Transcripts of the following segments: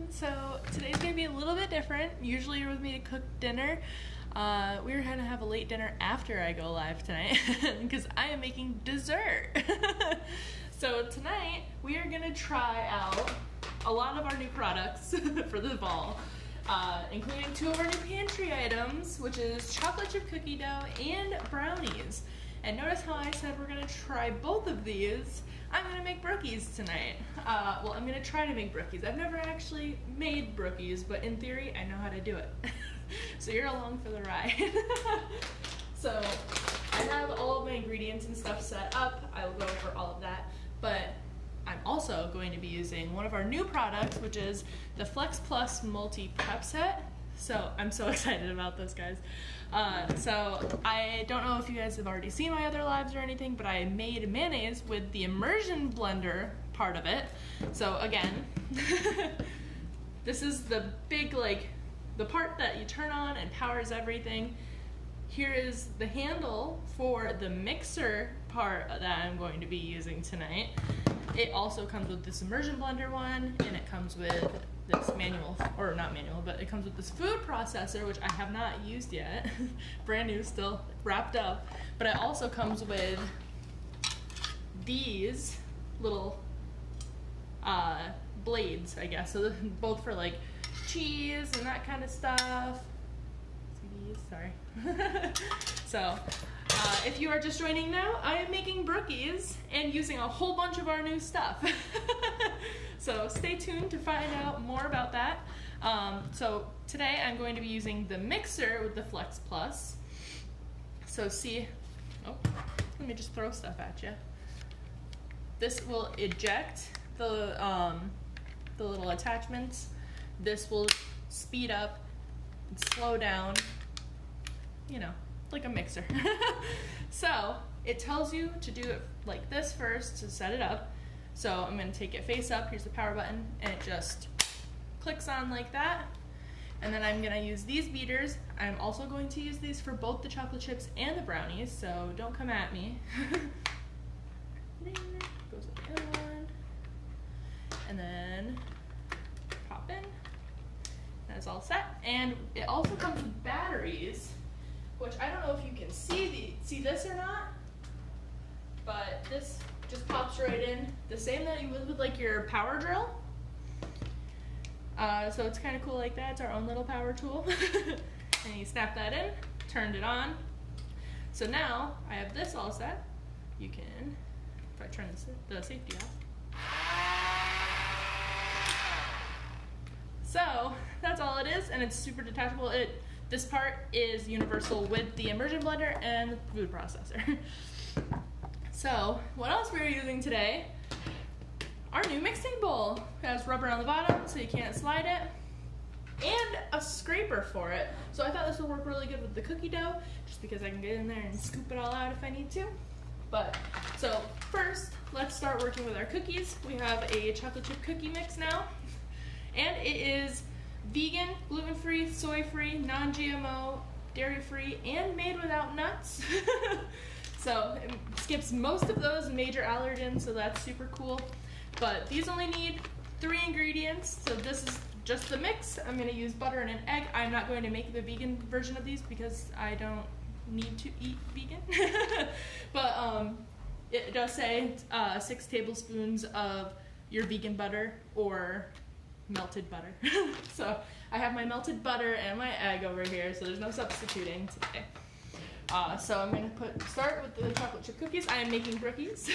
So today's gonna be a little bit different. Usually you're with me to cook dinner. We're gonna have a late dinner after I go live tonight because I am making dessert. So tonight we are gonna try out a lot of our new products for the fall, including two of our new pantry items, which is chocolate chip cookie dough and brownies. And notice how I said we're gonna try both of these. I'm gonna make brookies tonight. Well, I'm gonna try to make brookies. I've never actually made brookies, but in theory, I know how to do it. So you're along for the ride. So I have all of my ingredients and stuff set up. I will go over all of that, but I'm also going to be using one of our new products, which is the Flex Plus Multi Prep Set. So I'm so excited about this, guys. So I don't know if you guys have already seen my other lives or anything, but I made mayonnaise with the immersion blender part of it. So again, this is the big, the part that you turn on and powers everything. Here is the handle for the mixer part that I'm going to be using tonight. It also comes with this immersion blender one, and it comes with this manual, or not manual, but it comes with this food processor, which I have not used yet. Brand new, still wrapped up. But it also comes with these little blades, I guess. So both for like cheese and that kind of stuff. Sorry. So if you are just joining now, I am making brookies and using a whole bunch of our new stuff. So stay tuned to find out more about that. So today I'm going to be using the mixer with the Flex Plus. So see, let me just throw stuff at you. This will eject the little attachments. This will speed up and slow down, you know, like a mixer. So it tells you to do it like this first to set it up. So I'm going to take it face up. Here's the power button, and it just clicks on like that. And then I'm going to use these beaters. I'm also going to use these for both the chocolate chips and the brownies, so don't come at me. Goes with the other one. And then pop in. That's all set. And it also comes with batteries, which I don't know if you can see this or not, but this just pops right in, the same that you would with like your power drill. So it's kind of cool like that. It's our own little power tool. And you snap that in, turned it on. So now I have this all set. You can, if I turn the safety off. So that's all it is, and it's super detachable. This part is universal with the immersion blender and the food processor. So what else we're using today? Our new mixing bowl. It has rubber on the bottom so you can't slide it, and a scraper for it. So I thought this would work really good with the cookie dough, just because I can get in there and scoop it all out if I need to. But so first, let's start working with our cookies. We have a chocolate chip cookie mix now, and it is vegan, gluten-free, soy-free, non-GMO, dairy-free, and made without nuts. So it skips most of those major allergens, so that's super cool. But these only need 3 ingredients, so this is just the mix. I'm going to use butter and an egg. I'm not going to make the vegan version of these because I don't need to eat vegan. But it does say 6 tablespoons of your vegan butter or melted butter. So I have my melted butter and my egg over here, so there's no substituting today. So I'm going to start with the chocolate chip cookies. I am making brookies.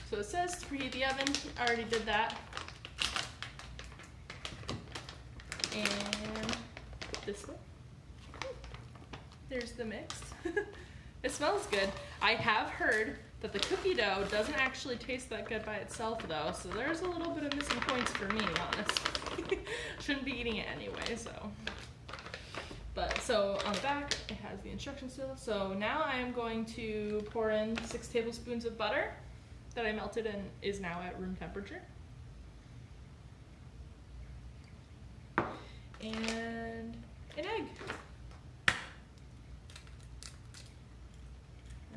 So it says to preheat the oven. I already did that. And this one. There's the mix. It smells good. I have heard that the cookie dough doesn't actually taste that good by itself, though, so there's a little bit of missing points for me, honestly. Shouldn't be eating it anyway, so. But so on the back, it has the instructions still. So now I am going to pour in 6 tablespoons of butter that I melted and is now at room temperature. And an egg.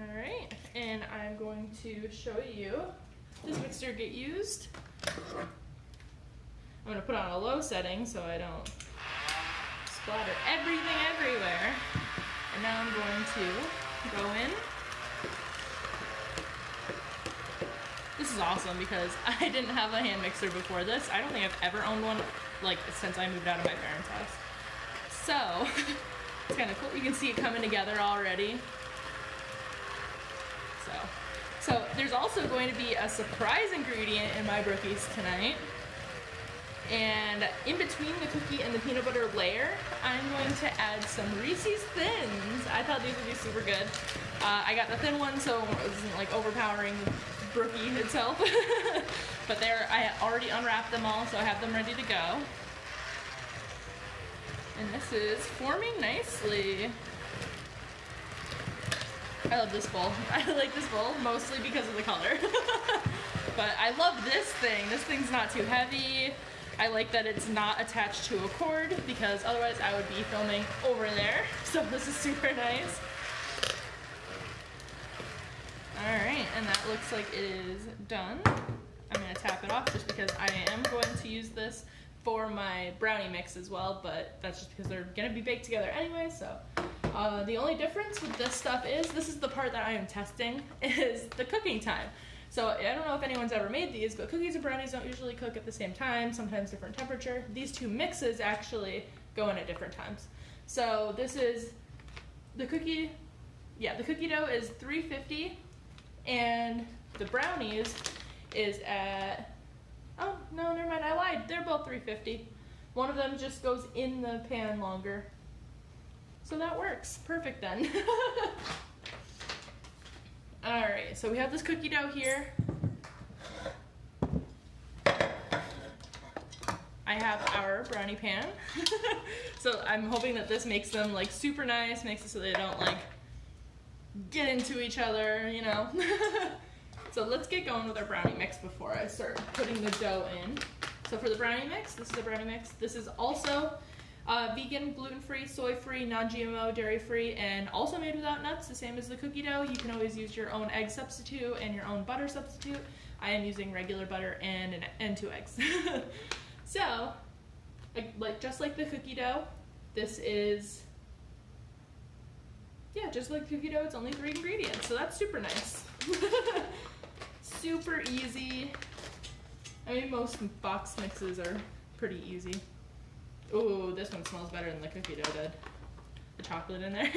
Alright, and I'm going to show you this mixture get used. I'm gonna put on a low setting so I don't splatter everything everywhere. And now I'm going to go in. This is awesome because I didn't have a hand mixer before this. I don't think I've ever owned one like since I moved out of my parents' house. So it's kind of cool. You can see it coming together already. So there's also going to be a surprise ingredient in my brookies tonight. And in between the cookie and the peanut butter layer, I'm going to add some Reese's Thins. I thought these would be super good. I got the thin one so it wasn't like overpowering the brookie itself. But I already unwrapped them all, so I have them ready to go. And this is forming nicely. I love this bowl. I like this bowl mostly because of the color. But I love this thing. This thing's not too heavy. I like that it's not attached to a cord because otherwise I would be filming over there. So this is super nice. Alright, and that looks like it is done. I'm going to tap it off just because I am going to use this for my brownie mix as well, but that's just because they're going to be baked together anyway, so. The only difference with this stuff is, this is the part that I am testing, is the cooking time. So I don't know if anyone's ever made these, but cookies and brownies don't usually cook at the same time, sometimes different temperature. These two mixes actually go in at different times. So this is the cookie dough is 350, and the brownies is at, oh, no, never mind, I lied. They're both 350. One of them just goes in the pan longer. So that works. Perfect then. Alright, so we have this cookie dough here. I have our brownie pan. So I'm hoping that this makes them like super nice, makes it so they don't like get into each other, you know. So let's get going with our brownie mix before I start putting the dough in. So for the brownie mix, this is the brownie mix. This is also vegan, gluten-free, soy-free, non-GMO, dairy-free, and also made without nuts, the same as the cookie dough. You can always use your own egg substitute and your own butter substitute. I am using regular butter and 2 eggs. So, just like the cookie dough, this is, yeah, just like cookie dough, it's only 3 ingredients, so that's super nice. Super easy. I mean, most box mixes are pretty easy. Ooh, this one smells better than the cookie dough did. The chocolate in there.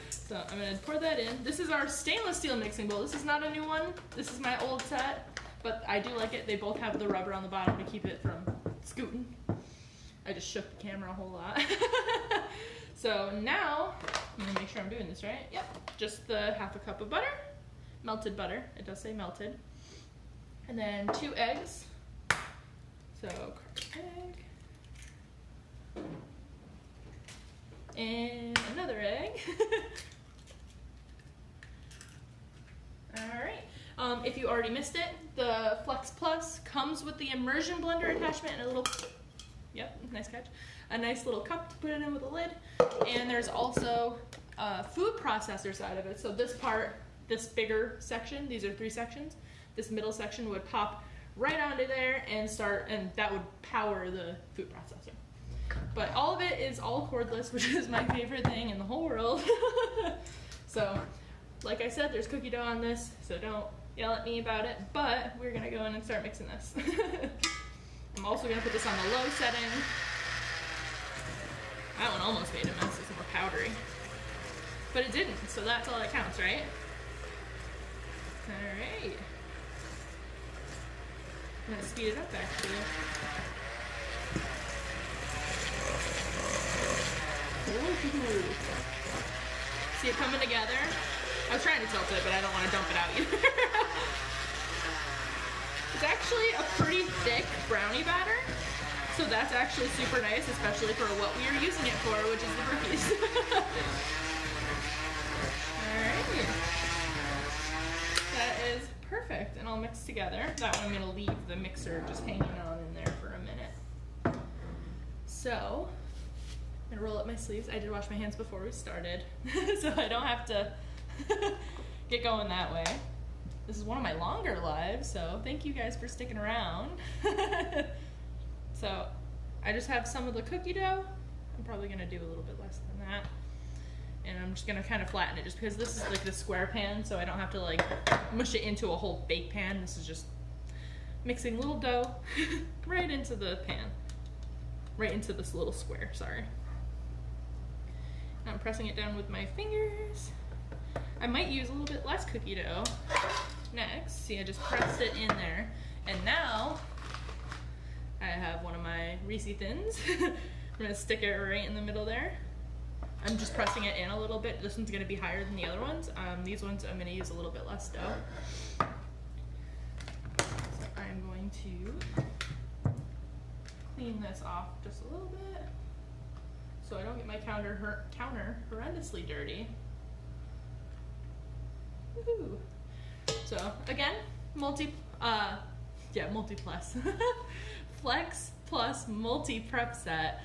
So I'm gonna pour that in. This is our stainless steel mixing bowl. This is not a new one. This is my old set, but I do like it. They both have the rubber on the bottom to keep it from scooting. I just shook the camera a whole lot. So now, I'm gonna make sure I'm doing this right. Yep, just the ½ cup of butter. Melted butter, it does say melted. And then 2 eggs. So, cracked egg. And another egg. Alright, if you already missed it, the Flex Plus comes with the immersion blender attachment and a little, yep, nice catch, a nice little cup to put it in with a lid. And there's also a food processor side of it. So this part, this bigger section, these are 3 sections, this middle section would pop right onto there and that would power the food processor. But all of it is all cordless, which is my favorite thing in the whole world. So, like I said, there's cookie dough on this, so don't yell at me about it, but we're gonna go in and start mixing this. I'm also gonna put this on the low setting. That one almost made a mess, it's more powdery. But it didn't, so that's all that counts, right? Alright. I'm gonna speed it up actually. Ooh. See it coming together? I was trying to tilt it, but I don't want to dump it out either. It's actually a pretty thick brownie batter, so that's actually super nice, especially for what we are using it for, which is the brookies. Alright. That is perfect, and all mixed together. That one I'm going to leave the mixer just hanging on in there for a minute. So, I'm gonna roll up my sleeves. I did wash my hands before we started, so I don't have to get going that way. This is one of my longer lives, so thank you guys for sticking around. So I just have some of the cookie dough. I'm probably gonna do a little bit less than that. And I'm just gonna kind of flatten it just because this is like the square pan, so I don't have to like mush it into a whole bake pan. This is just mixing little dough right into the pan. Right into this little square, sorry. I'm pressing it down with my fingers. I might use a little bit less cookie dough next. See, I just pressed it in there. And now, I have one of my Reese's Thins. I'm gonna stick it right in the middle there. I'm just pressing it in a little bit. This one's gonna be higher than the other ones. These ones, I'm gonna use a little bit less dough. So I'm going to clean this off just a little bit so I don't get my counter horrendously dirty. Woohoo! So again, multi-plus. Flex Plus multi-prep set.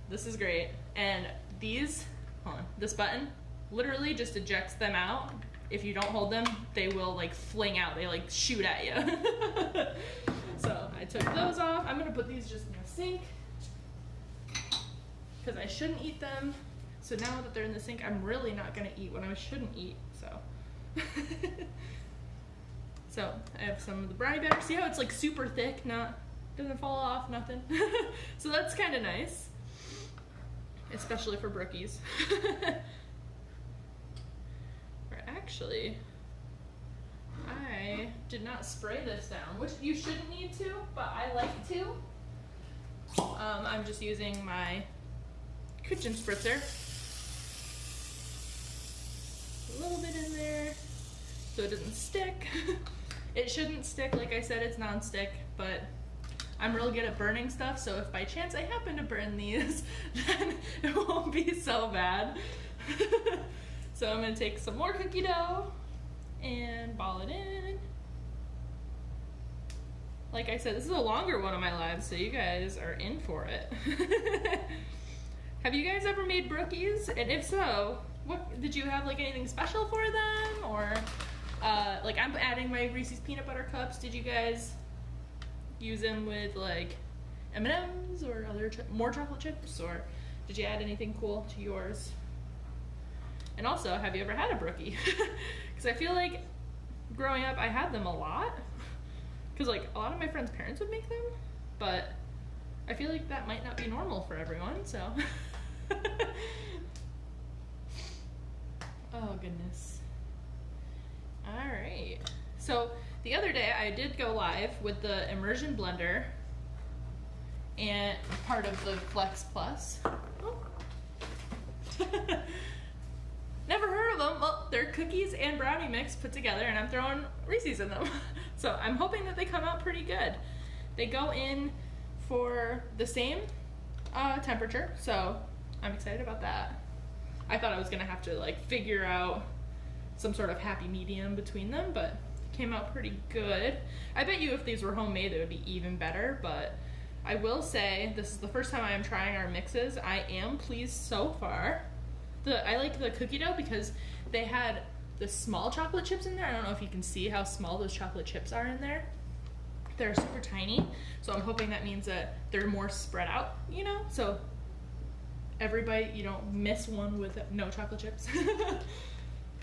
This is great. And these, hold on, this button literally just ejects them out. If you don't hold them, they will like fling out. They like shoot at you. So I took those off. I'm gonna put these just in the sink because I shouldn't eat them. So now that they're in the sink, I'm really not gonna eat what I shouldn't eat, so. So I have some of the brownie batter. See how it's like super thick, doesn't fall off, nothing. So that's kind of nice, especially for brookies. Or actually, I did not spray this down, which you shouldn't need to, but I like to. I'm just using my kitchen spritzer. A little bit in there so it doesn't stick. It shouldn't stick, like I said, it's non-stick, but I'm real good at burning stuff, so if by chance I happen to burn these, then it won't be so bad. So I'm gonna take some more cookie dough and ball it in. Like I said, this is a longer one of my lives, so you guys are in for it. Have you guys ever made brookies? And if so, what did you have, like anything special for them? Or like I'm adding my Reese's peanut butter cups. Did you guys use them with like M&Ms or other more chocolate chips, or did you add anything cool to yours? And also, have you ever had a brookie? Because I feel like growing up I had them a lot, because like a lot of my friends' parents would make them, but I feel like that might not be normal for everyone, so. Oh goodness. All right, so the other day I did go live with the immersion blender and part of the Flex Plus. Oh. Never heard of them. Well, they're cookies and brownie mix put together, and I'm throwing Reese's in them. So I'm hoping that they come out pretty good. They go in for the same temperature, so I'm excited about that. I thought I was gonna have to like figure out some sort of happy medium between them, but it came out pretty good. I bet you if these were homemade, it would be even better, but I will say this is the first time I am trying our mixes. I am pleased so far. I like the cookie dough because they had the small chocolate chips in there. I don't know if you can see how small those chocolate chips are in there. They're super tiny, so I'm hoping that means that they're more spread out, you know? So every bite, you don't miss one with no chocolate chips.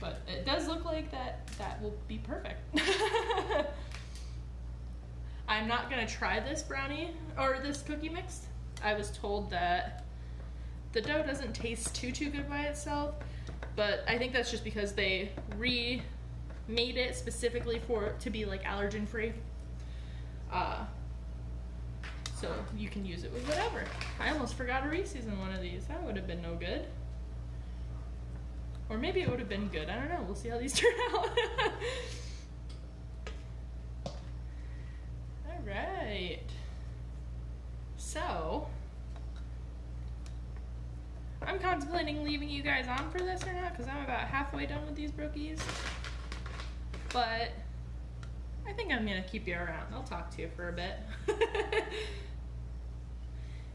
But it does look like that will be perfect. I'm not gonna try this brownie or this cookie mix. I was told that the dough doesn't taste too good by itself, but I think that's just because they remade it specifically to be like allergen free. So you can use it with whatever. I almost forgot a Reese's in one of these. That would have been no good. Or maybe it would have been good. I don't know. We'll see how these turn out. All right. So, I'm contemplating leaving you guys on for this or not, because I'm about halfway done with these brookies. But I think I'm going to keep you around. I'll talk to you for a bit.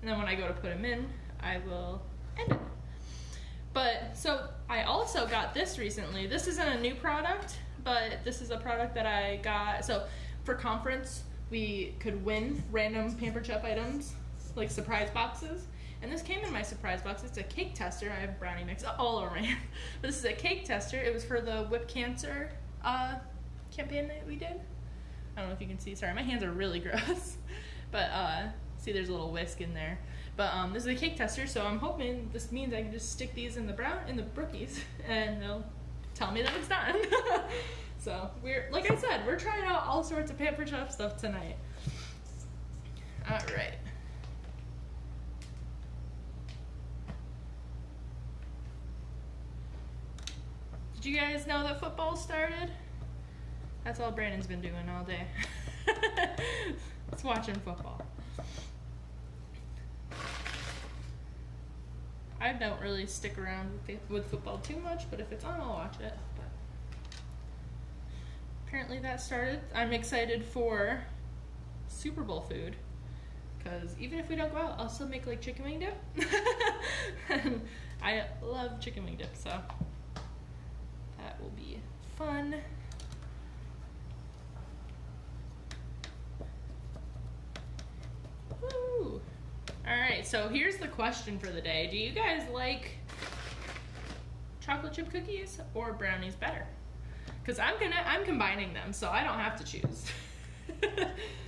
And then when I go to put them in, I will end it. But, so I also got this recently. This isn't a new product, but this is a product that I got. So for conference, we could win random Pampered Chef items, like surprise boxes. And this came in my surprise box. It's a cake tester. I have brownie mix all over my hand. But this is a cake tester. It was for the Whip Cancer campaign that we did. I don't know if you can see. Sorry, my hands are really gross. But see, there's a little whisk in there. But this is a cake tester, so I'm hoping this means I can just stick these in the Brookies, and they'll tell me that it's done. So we're, like I said, we're trying out all sorts of Pampered Chef stuff tonight. All right. Did you guys know that football started? That's all Brandon's been doing all day. It's watching football. I don't really stick around with football too much, but if it's on, I'll watch it. But apparently that started. I'm excited for Super Bowl food, because even if we don't go out, I'll still make like chicken wing dip. And I love chicken wing dip, so that will be fun. Woo! All right, so here's the question for the day. Do you guys like chocolate chip cookies or brownies better? Because I'm combining them, so I don't have to choose.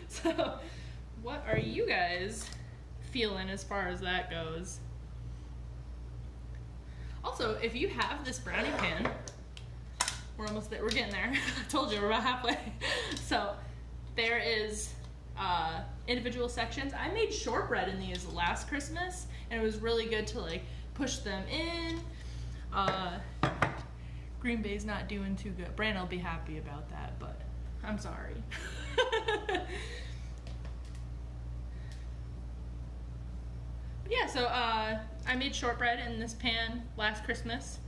So what are you guys feeling as far as that goes? Also, if you have this brownie pan, we're almost there, we're getting there. I told you, we're about halfway. So there is individual sections. I made shortbread in these last Christmas, and it was really good to like push them in. Green Bay's not doing too good. Brandon will be happy about that, but I'm sorry. But yeah, so I made shortbread in this pan last Christmas.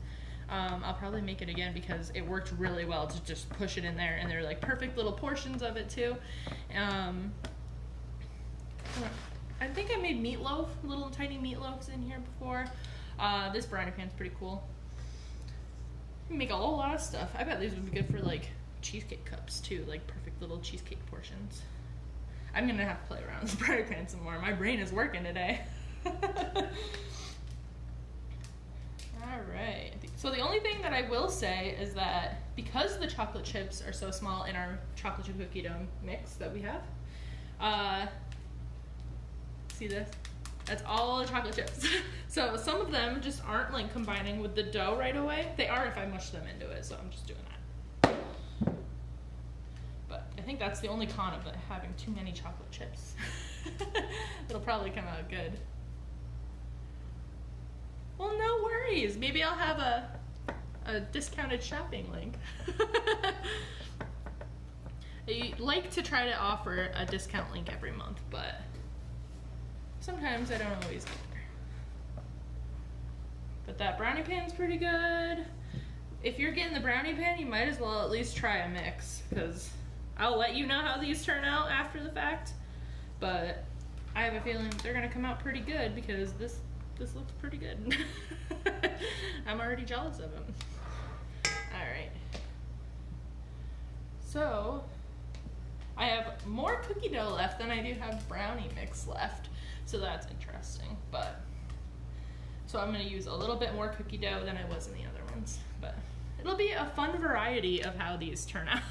I'll probably make it again because it worked really well to just push it in there, and they're like perfect little portions of it too. I think I made meatloaf, little tiny meatloaves in here before. This brownie pan's pretty cool. You can make a whole lot of stuff. I bet these would be good for like cheesecake cups too, like perfect little cheesecake portions. I'm gonna have to play around with this brownie pan some more. My brain is working today. Alright, so the only thing that I will say is that because the chocolate chips are so small in our chocolate chip cookie dough mix that we have, see this? That's all the chocolate chips. So some of them just aren't like combining with the dough right away. They are if I mush them into it, so I'm just doing that. But I think that's the only con of having too many chocolate chips. It'll probably come out good. Well, no worries. Maybe I'll have a discounted shopping link. I like to try to offer a discount link every month, but sometimes I don't always get there. But that brownie pan's pretty good. If you're getting the brownie pan, you might as well at least try a mix, because I'll let you know how these turn out after the fact. But I have a feeling they're gonna come out pretty good because this looks pretty good. I'm already jealous of them. Alright. So, I have more cookie dough left than I do have brownie mix left. So that's interesting. So I'm going to use a little bit more cookie dough than I was in the other ones. But it'll be a fun variety of how these turn out.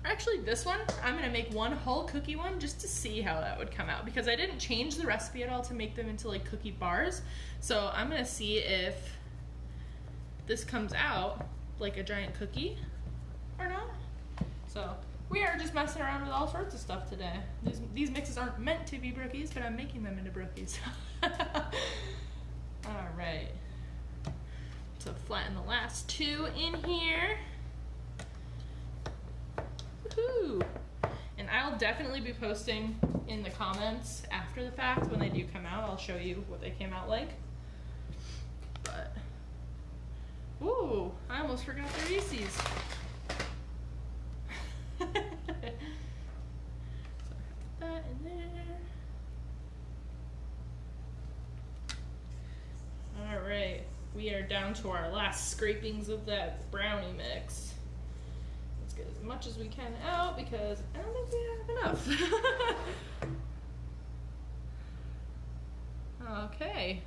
Actually, this one, I'm going to make one whole cookie one just to see how that would come out, because I didn't change the recipe at all to make them into like cookie bars. So I'm going to see if this comes out like a giant cookie or not. So we are just messing around with all sorts of stuff today. These mixes aren't meant to be brookies, but I'm making them into brookies. All right. So flatten the last two in here. Woohoo! And I'll definitely be posting in the comments after the fact when they do come out. I'll show you what they came out like. But, ooh, I almost forgot the Reese's. So put that in there. All right, we are down to our last scrapings of that brownie mix. Let's get as much as we can out because I don't think we have enough. Okay.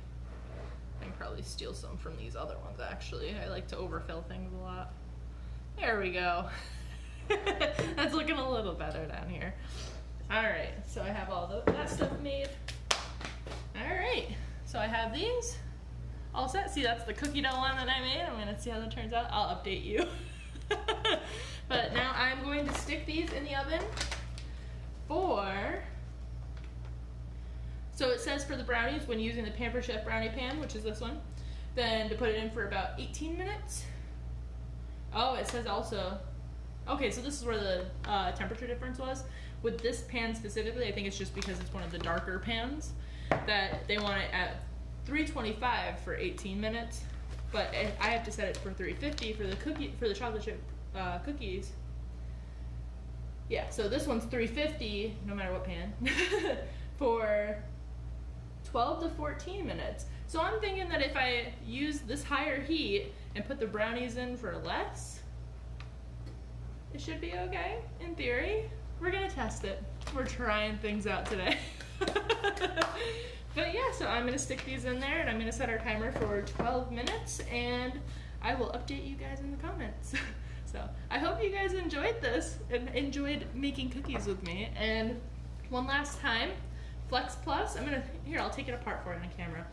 I can probably steal some from these other ones actually. I like to overfill things a lot. There we go. That's looking a little better down here. Alright, so I have all that stuff made. Alright, so I have these all set. See, that's the cookie dough one that I made. I'm gonna see how that turns out. I'll update you. But now I'm going to stick these in the oven for, so it says for the brownies, when using the Pampered Chef brownie pan, which is this one, then to put it in for about 18 minutes. Oh, it says also, okay, so this is where the temperature difference was. With this pan specifically, I think it's just because it's one of the darker pans, that they want it at 325 for 18 minutes, but I have to set it for 350 for the chocolate chip cookies. Yeah, so this one's 350 no matter what pan for 12 to 14 minutes. So I'm thinking that if I use this higher heat and put the brownies in for less, it should be okay in theory. We're gonna test it. We're trying things out today. But yeah, so I'm gonna stick these in there and I'm gonna set our timer for 12 minutes and I will update you guys in the comments. So I hope you guys enjoyed this and enjoyed making cookies with me. And one last time, Flex Plus, I'll take it apart for you on camera.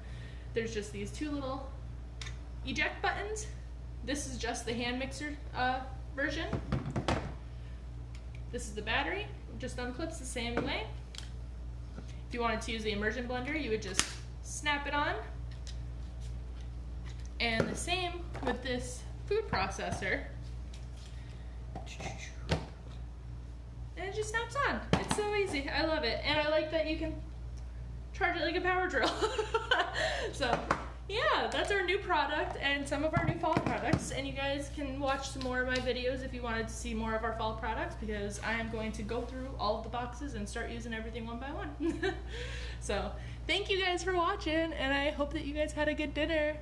There's just these two little eject buttons. This is just the hand mixer version. This is the battery, just unclips the same way. If you wanted to use the immersion blender, you would just snap it on. And the same with this food processor. And it just snaps on. It's so easy. I love it. And I like that you can charge it like a power drill. So yeah, that's our new product and some of our new fall products. And you guys can watch some more of my videos if you wanted to see more of our fall products, because I am going to go through all of the boxes and start using everything one by one. So thank you guys for watching, and I hope that you guys had a good dinner.